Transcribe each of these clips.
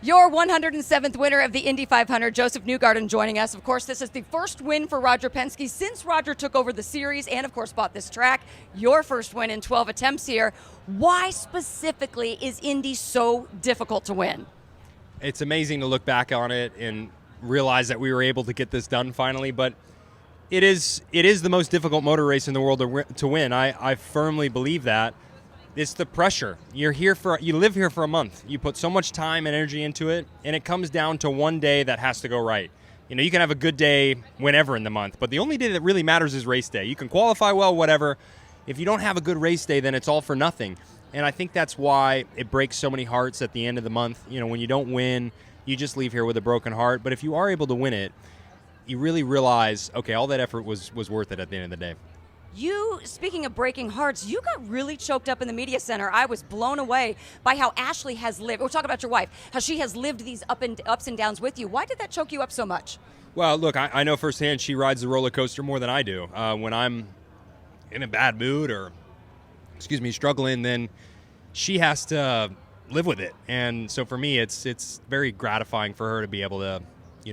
Your 107th winner of the Indy 500, Josef Newgarden, joining us. Of course, this is the first win for Roger Penske since Roger took over the series and, of course, bought this track. Your first win in 12 attempts here. Why specifically is Indy so difficult to win? It's amazing to look back on it and realize that we were able to get this done finally, but it is the most difficult motor race in the world to win. I firmly believe that. It's the pressure. You live here for a month. You put so much time and energy into it, and it comes down to one day that has to go right. You know, you can have a good day whenever in the month, but the only day that really matters is race day. You can qualify well, whatever. If you don't have a good race day, then it's all for nothing. And I think that's why it breaks so many hearts at the end of the month. You know, when you don't win, you just leave here with a broken heart. But if you are able to win it, you really realize, okay, all that effort was worth it at the end of the day. You, speaking of breaking hearts, you got really choked up in the media center. I was blown away by how Ashley has lived. We'll talk about your wife, how she has lived these ups and downs with you. Why did that choke you up so much? Well, look, I know firsthand she rides the roller coaster more than I do. When I'm in a bad mood or, struggling, then she has to live with it. And so for me, it's very gratifying for her to be able to,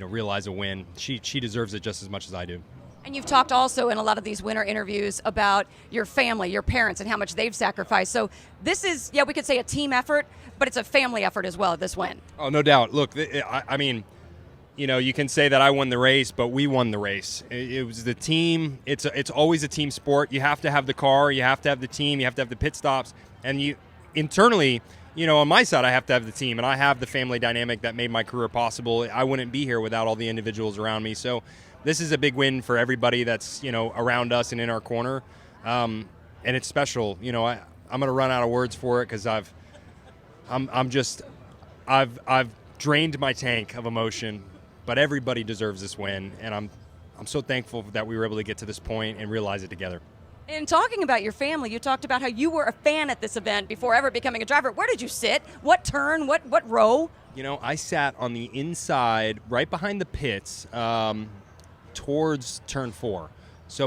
realize a win. She deserves it just as much as I do. And you've talked also in a lot of these winter interviews about your family, your parents, and how much they've sacrificed. So this is, we could say a team effort, but it's a family effort as well, this win. Oh, no doubt. Look, I mean, you can say that I won the race, but we won the race. It was the team. It's always a team sport. You have to have the car. You have to have the team. You have to have the pit stops. And you internally, on my side, I have to have the team. And I have the family dynamic that made my career possible. I wouldn't be here without all the individuals around me. So this is a big win for everybody that's, around us and in our corner. And it's special. I'm going to run out of words for it because I've drained my tank of emotion, but everybody deserves this win. And I'm so thankful that we were able to get to this point and realize it together. In talking about your family, you talked about how you were a fan at this event before ever becoming a driver. Where did you sit? What turn? What row? I sat on the inside right behind the pits, towards turn 4.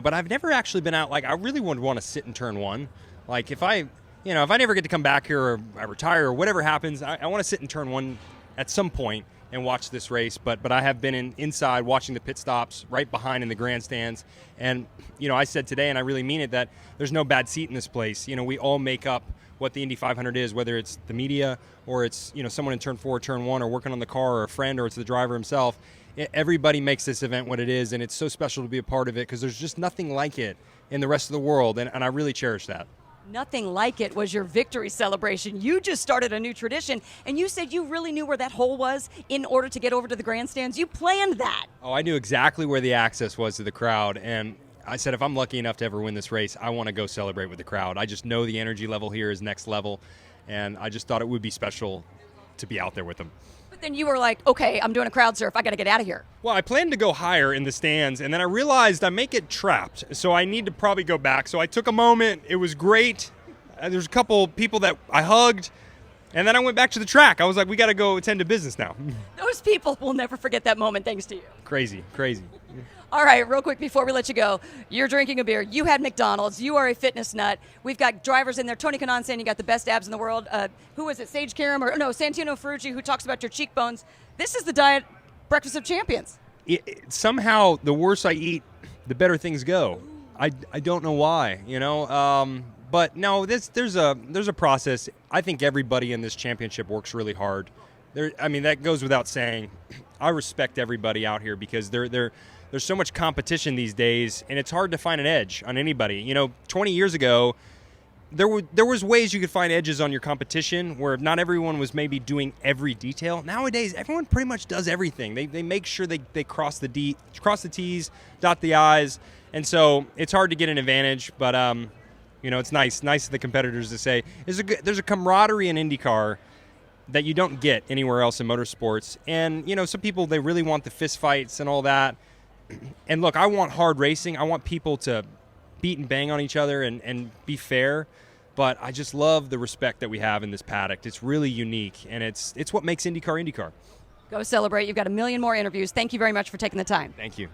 But I've never actually been out. I really would want to sit in turn 1. If I never get to come back here or I retire or whatever happens, I want to sit in turn 1 at some point and watch this race. But I have been inside watching the pit stops right behind in the grandstands. And, I said today, and I really mean it, that there's no bad seat in this place. We all make up what the Indy 500 is, whether it's the media or it's, someone in turn 4, turn 1, or working on the car, or a friend, or it's the driver himself. Everybody makes this event what it is, and it's so special to be a part of it because there's just nothing like it in the rest of the world, and I really cherish that. Nothing like it was your victory celebration. You just started a new tradition, and you said you really knew where that hole was in order to get over to the grandstands. You planned that. Oh, I knew exactly where the access was to the crowd, and I said if I'm lucky enough to ever win this race, I want to go celebrate with the crowd. I just know the energy level here is next level, and I just thought it would be special to be out there with them. But then you were like, okay, I'm doing a crowd surf. I got to get out of here. Well, I planned to go higher in the stands, and then I realized I may get trapped, so I need to probably go back. So I took a moment. It was great. There's a couple people that I hugged, and then I went back to the track. I was like, we got to go attend to business now. Those people will never forget that moment thanks to you. Crazy. All right, real quick before we let you go, you're drinking a beer. You had McDonald's. You are a fitness nut. We've got drivers in there. Tony Kanaan saying you got the best abs in the world. Who is it? Sage Karam or no? Santino Ferrucci, who talks about your cheekbones. This is the diet breakfast of champions. Somehow, the worse I eat, the better things go. I don't know why. But no, there's a process. I think everybody in this championship works really hard. That goes without saying. I respect everybody out here because there's so much competition these days, and it's hard to find an edge on anybody. 20 years ago, there was ways you could find edges on your competition where not everyone was maybe doing every detail. Nowadays, everyone pretty much does everything. They make sure they cross the T's, dot the I's, and so it's hard to get an advantage. But it's nice of the competitors to say there's a camaraderie in IndyCar that you don't get anywhere else in motorsports. And some people, they really want the fist fights and all that. And look, I want hard racing. I want people to beat and bang on each other and be fair. But I just love the respect that we have in this paddock. It's really unique, and it's what makes IndyCar. Go celebrate. You've got a million more interviews. Thank you very much for taking the time. Thank you.